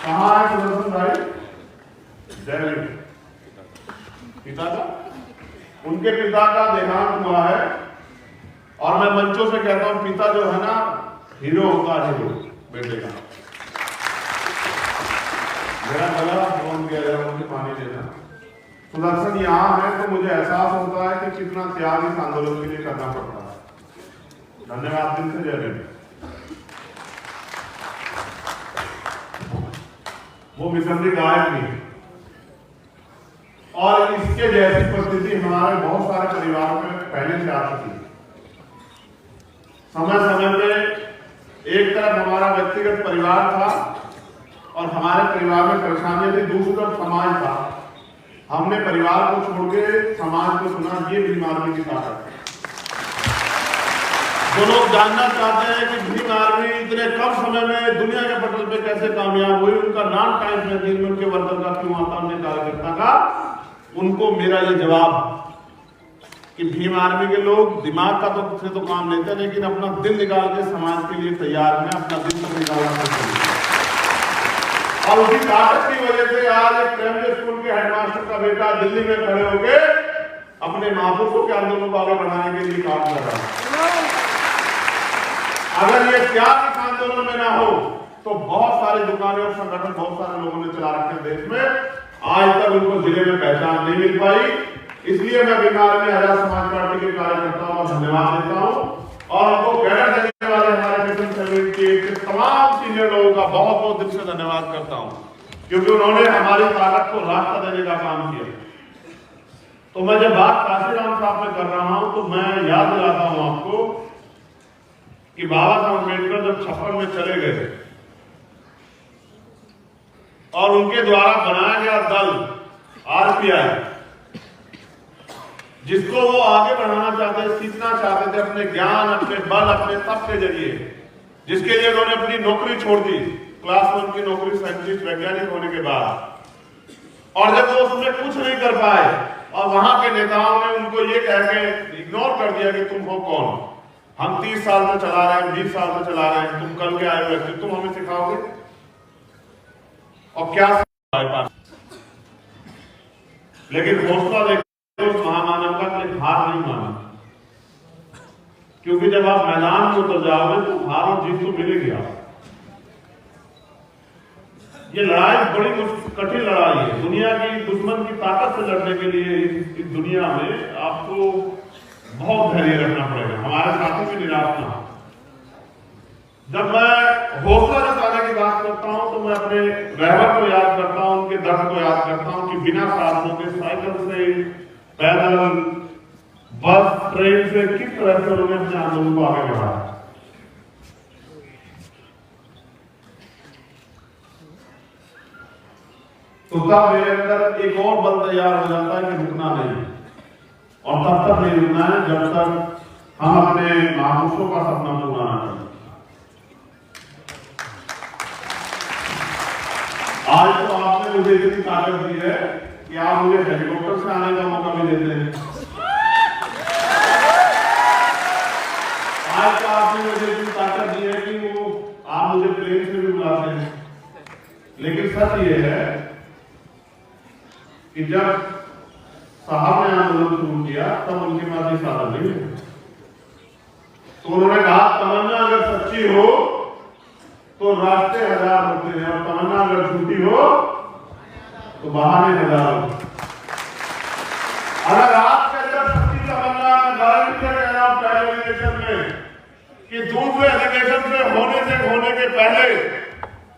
कहाँ है सुदर्शन भाई? जयवीर पिता का, उनके पिता का देहांत हुआ है। और मैं मंचों से कहता हूं, पिता जो है ना, हीरो होता है, हीरो बेटे का। मेरा गला फोन किया जाए, मुझे पानी देना। सुदर्शन यहाँ है तो मुझे एहसास होता है कि कितना त्याग इस आंदोलन के लिए करना पड़ता है। धन्यवाद दिल से जय। वो मिशनरी गायक नहीं, और इसके जैसी परिस्थिति हमारे बहुत सारे परिवारों में पहले से आ चुकी है। समय समय पे एक तरफ हमारा व्यक्तिगत परिवार था और हमारे परिवार में परेशानियां थी, दूसरी तरफ समाज था। हमने परिवार को छोड़ के समाज को सुना, ये भीम आर्मी की ताकत है। जो लोग जानना चाहते हैं कि भीम आर्मी इतने कम समय में दुनिया के पटल पे कैसे कामयाब हुई, उनका नॉन टाइम मैनेजमेंट के वर्कर का क्यों आता है, कार्यकर्ता का, उनको मेरा ये जवाब कि भीम आर्मी के लोग दिमाग का तो काम लेते, लेकिन अपना दिल निकाल के समाज के लिए तैयार हैं, अपना दिल तो निकालना चाहिए। और उसी ताकत की वजह से आज एक प्राइमरी स्कूल के हेडमास्टर का बेटा दिल्ली में खड़े होकर अपने महापुरुषों के आंदोलन को आगे बढ़ाने के लिए काम कर रहा है। अगर ये त्याग इस आंदोलन में ना हो तो बहुत सारे दुकानें और संगठन बहुत सारे लोगों ने चला रखे देश में, आज तक उनको जिले में पहचान नहीं मिल पाई। इसलिए मैं भीम आर्मी आजाद समाज पार्टी के कार्यकर्ताओं को धन्यवाद देता हूं और उनको गैर देने वाले हमारे मिशन 78 के तमाम सीनियर लोगों का बहुत बहुत दिल से धन्यवाद करता हूं, क्योंकि उन्होंने हमारी ताकत को रास्ता देने का काम किया। तो मैं जब बात काशीराम साहब में कर रहा हूं तो मैं याद दिलाता हूं आपको कि बाबा साहब अम्बेडकर जब 56 में चले गए और उनके द्वारा बनाया गया दल आरपीआई, जिसको वो आगे बढ़ाना चाहते, सीखना चाहते थे अपने ज्ञान, अपने बल, अपने तप के जरिए, जिसके लिए उन्होंने अपनी नौकरी छोड़ दी, क्लास 1 की नौकरी साइंटिस्ट वैज्ञानिक होने के बाद। और जब वो उसमें कुछ नहीं कर पाए और वहां के नेताओं ने उनको ये कह के इग्नोर कर दिया कि तुम हो कौन, हम 30 साल से चला रहे हैं, 20 साल से चला रहे हैं, तुम कल के आए हुए थे, तुम हमें सिखाओगे? और क्या लेकिन हौसला देखो उस महामानव का, हार नहीं माना, क्योंकि जब आप मैदान में उतर जाओगे तो हार और जीत तो मिलेगी। आप ये लड़ाई बड़ी कठिन लड़ाई है, दुनिया की दुश्मन की ताकत से लड़ने के लिए इस दुनिया में आपको बहुत धैर्य रखना पड़ेगा। हमारे साथी भी निराश ना। जब मैं हौसला जताने की बात करता हूं तो मैं अपने रहबर को याद करता हूं, उनके दर्द को याद करता हूं कि बिना साधनों के साइकिल से, पैदल, बस, ट्रेन से किस तरह से उन्होंने अपने आंदोलन को आगे बढ़ाया। तो तब मेरे अंदर एक और बल तैयार हो जाता है कि रुकना नहीं, और तब तक नहीं रुकना है जब तक हम अपने महापुरुषों का सपना पूरा ना करें। आज तो आपने मुझे इतनी ताकत दी है कि आप मुझे हेलीकॉप्टर से आने का मौका भी देते हैं। आज तो आपने मुझे इतनी ताकत दी है कि वो आप मुझे प्लेन से भी बुलाते हैं। लेकिन सच ये है कि जब साहब ने आंदोलन शुरू किया तब उनके पास ये साधन नहीं है। तो उन्होंने कहा तमन्ना अगर सच्ची हो तो रास्ते हजार होते हैं, और तमन्ना अगर झूठी हो तो बहाने हजार होते। अगर आपके अंदर सच्ची तमन्ना, गारंटी से कह रहा हूं पहले अधिवेशन में कि दूसरे अधिवेशन से होने के पहले,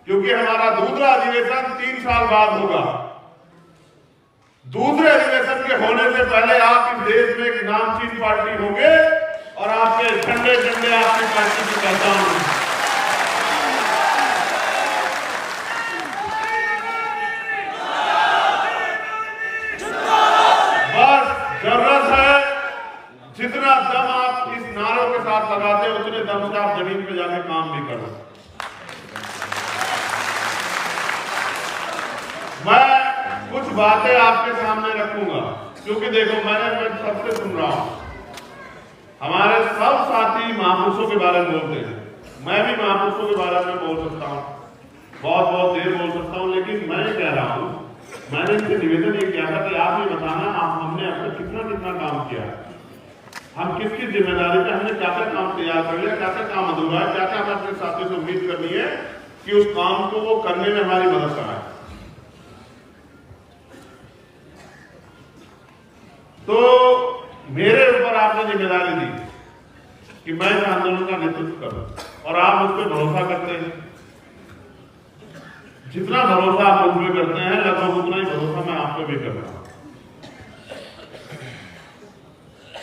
क्योंकि हमारा दूसरा अधिवेशन 3 साल बाद होगा, दूसरे अधिवेशन के होने से पहले आप इस देश में एक नामचीन पार्टी होंगे और आपके झंडे आपकी पार्टी की पहचान होगी। बस जरूरत है जितना दम आप इस नारों के साथ लगाते हैं उतने दम से आप जमीन पे जाके काम भी करो। मैं कुछ बातें आपके सामने रखूंगा, क्योंकि देखो मैं सबसे सुन रहा हूं, हमारे सब साथी महापुरुषों के बारे में बोलते हैं, मैं भी महापुरुषों के बारे में बोल सकता हूं, बहुत बहुत देर बोल सकता हूँ, लेकिन मैं कह रहा हूँ, मैंने इनसे निवेदन ये किया था कि आप ये बताना हमने अब तक कितना कितना काम किया, हम किस किस जिम्मेदारी पे हमने क्या क्या काम तैयार कर लिया, क्या क्या काम अधूरा है, क्या क्या हमें अपने साथियों से उम्मीद करनी है कि उस काम को वो करने में हमारी मदद कराए। तो मेरे ऊपर आपने जिम्मेदारी दी कि मैं इस आंदोलन का नेतृत्व करूं और आप मुझ पर भरोसा करते हैं। जितना भरोसा आप मुझ पर करते हैं लगभग उतना ही भरोसा मैं आप पे भी कर रहा हूं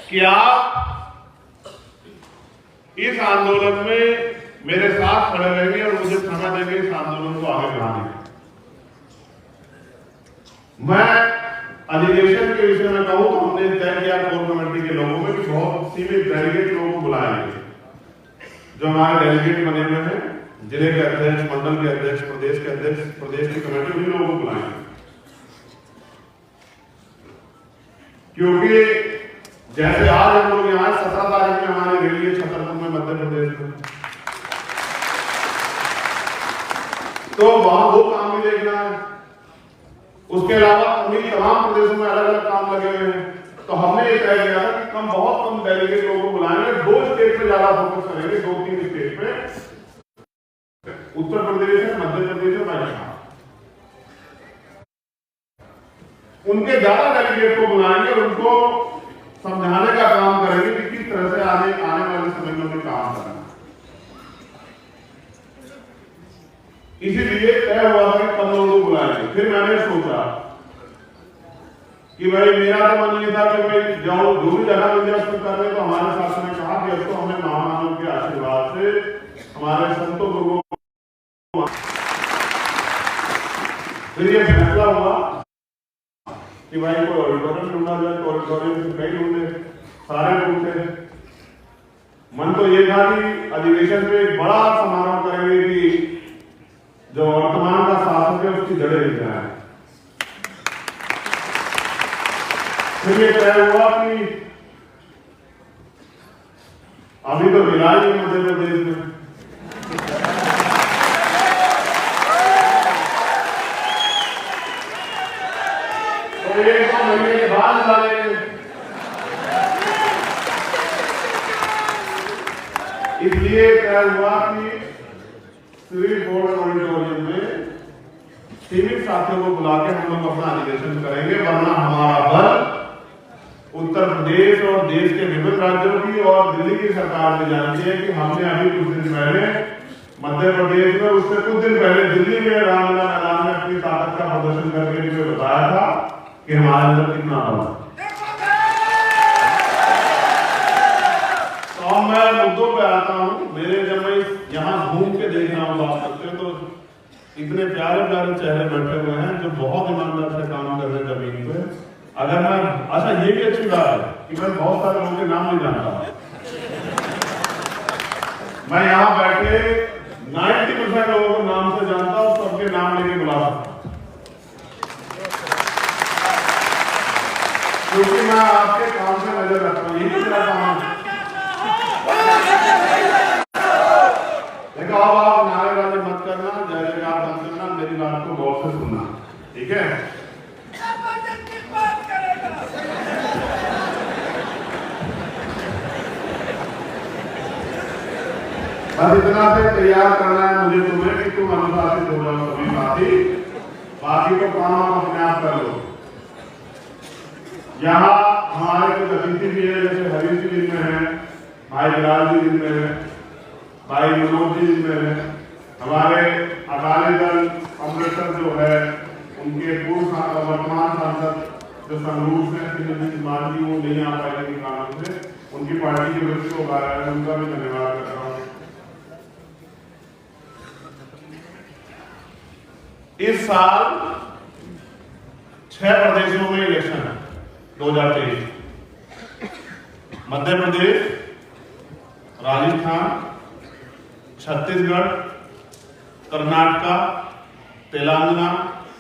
कि आप इस आंदोलन में मेरे साथ खड़े रहेंगे और मुझे समय देंगे इस आंदोलन को आगे बढ़ाने। मैं अधिवेशन के विषय में कहूं तो हमने तय किया कोर कमेटी के लोगों में कि बहुत सीमित डेलीगेट लोगों को बुलाएंगे, जो हमारे डेलीगेट बने हुए हैं, जिले के अध्यक्ष, मंडल के अध्यक्ष, प्रदेश के अध्यक्ष, प्रदेश की कमेटी, उन्हीं लोगों को बुलाएंगे। क्योंकि जैसे आज हम लोग यहाँ 17 तारीख में हमारी रैली है छतरपुर में, मध्य प्रदेश में, तो वहां वो काम भी देखना है। उसके अलावा उन्हीं तमाम प्रदेशों में अलग अलग काम लगे हुए हैं। तो हमने ये तय किया था कि बहुत कम डेलीगेट लोगों को बुलाएंगे, 2 स्टेट पे ज्यादा फोकस करेंगे, 2-3 स्टेट पे, उत्तर प्रदेश है, मध्य प्रदेश है, राजस्थान, उनके ज्यादा डेलीगेट को बुलाएंगे और उनको समझाने का काम करेंगे कि किस तरह से आने वाले समय में काम करना। इसीलिए तय हुआ था कि 15 लोग बुलाएंगे। फिर मैंने सोचा कि भाई मेरा तो मन ये था कि भाई जाओ जो भी जगह मिल जाए उसको कर रहे, तो हमारे शासन ने कहा कि अब तो हमें महामानव के आशीर्वाद से हमारे संतों गुरुओं, फिर ये फैसला हुआ कि भाई कोई ऑडिटोरियम ढूंढा जाए, तो ऑडिटोरियम से कई ढूंढे, सारे ढूंढे। मन तो ये था कि अधिवेशन पे एक बड़ा समारोह करेंगे कि जो वर्तमान का शासक है उसकी जड़ें हिल जाए। फिर ये तय हुआ कि अभी तो मिला ही मध्य प्रदेश में, तो 1 महीने के बाद लाएंगे। इसलिए तय हुआ कि सिविल कोर्ट ऑडिटोरियम में सीमित साथियों को बुला के हम लोग अपना अधिवेशन करेंगे, वरना हमारा बल उत्तर प्रदेश और देश के विभिन्न राज्यों की और दिल्ली की सरकार भी जानती है कि हमने अभी कुछ दिन पहले मध्य प्रदेश में, उससे कुछ दिन पहले दिल्ली में रामलीला मैदान में अपनी ताकत का प्रदर्शन करके मुझे बताया था कि हमारे अंदर कितना बल है। तो मैं मुद्दों पे आता हूँ। मेरे जब मैं यहाँ घूम के देख रहा हूँ बात करते हैं तो इतने प्यारे प्यारे चेहरे बैठे हुए हैं जो बहुत ईमानदार से काम कर रहे हैं जमीन पे। अगर मैं, अच्छा ये भी अच्छी बात है कि मैं बहुत सारे लोगों के नाम नहीं जानता, मैं यहाँ बैठे 90% लोगों को नाम से जानता हूँ, सबके नाम लेके बुला सकता हूँ, क्योंकि मैं आपके काम से नजर रखता हूँ। यही मेरा काम है। देखो अब आप नारेबाजी मत करना, जय जयकार मत करना, मेरी बात को गौर से सुनना, ठीक है? बस इतना से तैयार करना है मुझे तुम्हें कि तुम अनुशासित हो जाओ सभी साथी, बाकी तो काम आप अपने आप कर लो। यहाँ हमारे कुछ अतिथि भी है, जैसे हरीश जी जिनमें है, भाई विराज जी जिनमें है, भाई मनोज जी जिनमें है, हमारे अकाली दल अमृतसर जो है उनके पूर्व वर्तमान सांसद जो संगरूर से श्रीमती जी वो नहीं आ पाएंगे कानून से, उनकी पार्टी के वरिष्ठ लोग आ रहे हैं, उनका भी धन्यवाद कर रहा हूँ। इस साल 6 प्रदेशों में इलेक्शन है 2023, मध्य प्रदेश, राजस्थान, छत्तीसगढ़, कर्नाटका, तेलंगाना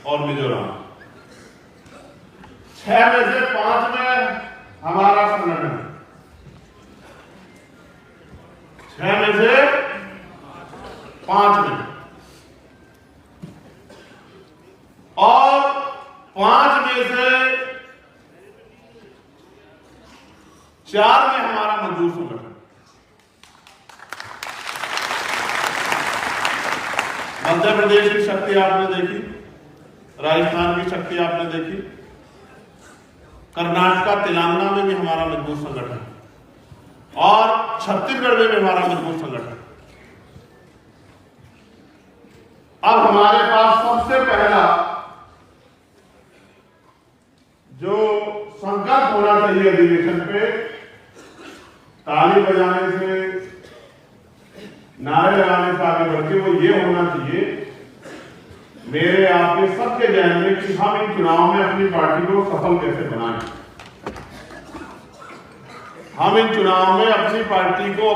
और मिजोरम। 6 में से 5 में हमारा संगठन, 6 में से 5 में 5 में से 4 में हमारा मजदूर संगठन। मध्य प्रदेश की शक्ति आपने देखी, राजस्थान की शक्ति आपने देखी, कर्नाटक तेलंगाना में भी हमारा मजबूत संगठन और छत्तीसगढ़ में भी हमारा मजबूत संगठन। अब हमारे पास सबसे पहला जो संकल्प होना चाहिए अधिवेशन पे, ताली बजाने से, नारे लगाने से आगे बढ़ के, वो ये होना चाहिए मेरे आपके सबके जहन में कि हम इन चुनाव में अपनी पार्टी को सफल कैसे बनाएं। हम इन चुनाव में अपनी पार्टी को